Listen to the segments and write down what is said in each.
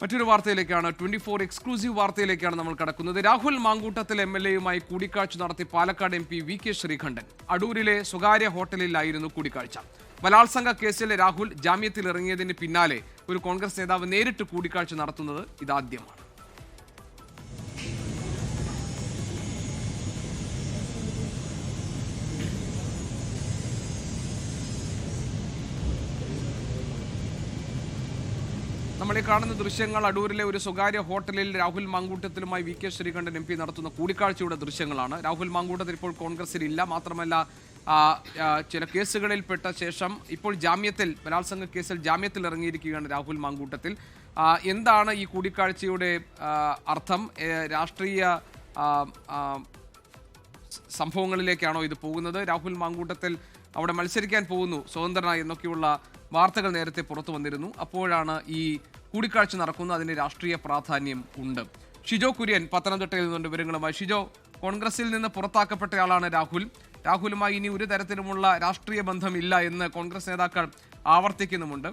മറ്റൊരു വാർത്തയിലേക്കാണ് 24 എക്സ്ക്ലൂസീവ് വാർത്തയിലേക്കാണ് നമ്മൾ കടക്കുന്നത്. രാഹുൽ മാങ്കൂട്ടത്തിൽ MLA-യുമായി കൂടിക്കാഴ്ച നടത്തി പാലക്കാട് MP VK ശ്രീകണ്ഠൻ. അടൂരിലെ സ്വകാര്യ ഹോട്ടലിലായിരുന്നു കൂടിക്കാഴ്ച. ബലാത്സംഗ കേസിൽ രാഹുൽ ജാമ്യത്തിൽ ഇറങ്ങിയതിന് പിന്നാലെ ഒരു കോൺഗ്രസ് നേതാവ് നേരിട്ട് കൂടിക്കാഴ്ച നടത്തുന്നത് ഇതാദ്യമാണ്. നമ്മളീ കാണുന്ന ദൃശ്യങ്ങൾ അടൂരിലെ ഒരു സ്വകാര്യ ഹോട്ടലിൽ രാഹുൽ മാങ്കൂട്ടത്തിലുമായി VK ശ്രീകണ്ഠൻ MP നടത്തുന്ന കൂടിക്കാഴ്ചയുടെ ദൃശ്യങ്ങളാണ്. രാഹുൽ മാങ്കൂട്ടത്തിൽ ഇപ്പോൾ കോൺഗ്രസിലില്ല. മാത്രമല്ല ചില കേസുകളിൽ പെട്ട ശേഷം ഇപ്പോൾ ജാമ്യത്തിൽ, ബലാത്സംഗ കേസിൽ ജാമ്യത്തിൽ ഇറങ്ങിയിരിക്കുകയാണ് രാഹുൽ മാങ്കൂട്ടത്തിൽ. എന്താണ് ഈ കൂടിക്കാഴ്ചയുടെ അർത്ഥം? രാഷ്ട്രീയ സംഭവങ്ങളിലേക്കാണോ ഇത് പോകുന്നത്? രാഹുൽ മാങ്കൂട്ടത്തിൽ അവിടെ മത്സരിക്കാൻ പോകുന്നു സ്വതന്ത്രനായി എന്നൊക്കെയുള്ള വാർത്തകൾ നേരത്തെ പുറത്തു വന്നിരുന്നു. അപ്പോഴാണ് ഈ കൂടിക്കാഴ്ച നടക്കുന്നത്. അതിന് രാഷ്ട്രീയ പ്രാധാന്യം ഉണ്ട്. ഷിജോ കുര്യൻ പത്തനംതിട്ടയിൽ നിന്നുണ്ട് വിവരങ്ങളുമായി. ഷിജോ, കോൺഗ്രസിൽ നിന്ന് പുറത്താക്കപ്പെട്ടയാളാണ് രാഹുൽ. രാഹുലുമായി ഇനി ഒരു തരത്തിലുമുള്ള രാഷ്ട്രീയ ബന്ധമില്ല എന്ന് കോൺഗ്രസ് നേതാക്കൾ ആവർത്തിക്കുന്നുമുണ്ട്.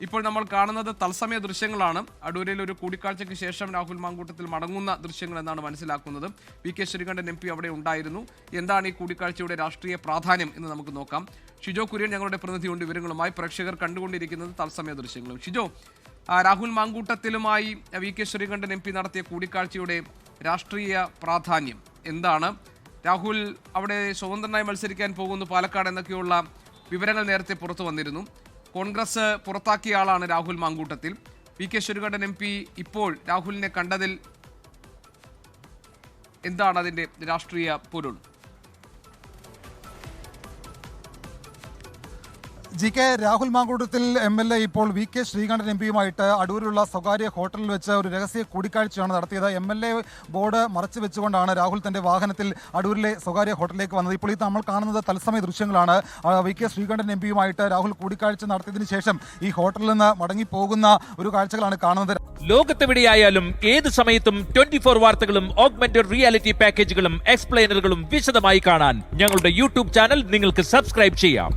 ഇപ്പോൾ നമ്മൾ കാണുന്നത് തത്സമയ ദൃശ്യങ്ങളാണ്. അടൂരിൽ ഒരു കൂടിക്കാഴ്ചയ്ക്ക് ശേഷം രാഹുൽ മാങ്കൂട്ടത്തിൽ മടങ്ങുന്ന ദൃശ്യങ്ങൾ എന്നാണ് മനസ്സിലാക്കുന്നത്. VK ശ്രീകണ്ഠൻ MP അവിടെ ഉണ്ടായിരുന്നു. എന്താണ് ഈ കൂടിക്കാഴ്ചയുടെ രാഷ്ട്രീയ പ്രാധാന്യം എന്ന് നമുക്ക് നോക്കാം. ഷിജോ കുര്യൻ ഞങ്ങളുടെ പ്രതിനിധിയുണ്ട് വിവരങ്ങളുമായി. പ്രേക്ഷകർ കണ്ടുകൊണ്ടിരിക്കുന്നത് തത്സമയ ദൃശ്യങ്ങളും. ഷിജോ, രാഹുൽ മാങ്കൂട്ടത്തിലുമായി VK ശ്രീകണ്ഠൻ MP നടത്തിയ കൂടിക്കാഴ്ചയുടെ രാഷ്ട്രീയ പ്രാധാന്യം എന്താണ്? രാഹുൽ അവിടെ സ്വതന്ത്രനായി മത്സരിക്കാൻ പോകുന്നു പാലക്കാട് എന്നൊക്കെയുള്ള വിവരങ്ങൾ നേരത്തെ പുറത്തു വന്നിരുന്നു. കോൺഗ്രസ് പുറത്താക്കിയ ആളാണ് രാഹുൽ മാങ്കൂട്ടത്തിൽ. VK ശ്രീകണ്ഠൻ MP ഇപ്പോൾ രാഹുലിനെ കണ്ടതിൽ എന്താണ് അതിൻ്റെ രാഷ്ട്രീയ പൊരുൾ? GK, രാഹുൽ മാങ്കൂട്ടത്തിൽ MLA ഇപ്പോൾ VK ശ്രീകണ്ഠൻ MPയുമായിട്ട് അടൂരിലുള്ള സ്വകാര്യ ഹോട്ടലിൽ വെച്ച് ഒരു രഹസ്യ കൂടിക്കാഴ്ചയാണ് നടത്തിയത്. MLA ബോർഡ് മറച്ചു വെച്ചുകൊണ്ടാണ് രാഹുൽ തന്റെ വാഹനത്തിൽ അടൂരിലെ സ്വകാര്യ ഹോട്ടലിലേക്ക് വന്നത്. ഇപ്പോൾ ഇത് നമ്മൾ കാണുന്നത് തത്സമയ ദൃശ്യങ്ങളാണ്. VK ശ്രീകണ്ഠൻ MPയുമായിട്ട് രാഹുൽ കൂടിക്കാഴ്ച നടത്തിയതിനു ശേഷം ഈ ഹോട്ടലിൽ നിന്ന് മടങ്ങിപ്പോകുന്ന ഒരു കാഴ്ചകളാണ് കാണുന്നത്. ലോകത്തെവിടെയായാലും ഏത് സമയത്തും 24 വാർത്തകളും ഓഗ്മെന്റഡ് റിയാലിറ്റി പാക്കേജുകളും എക്സ്പ്ലെയിനറുകളും വിശദമായി കാണാൻ ഞങ്ങളുടെ YouTube ചാനൽ നിങ്ങൾക്ക് സബ്സ്ക്രൈബ് ചെയ്യാം.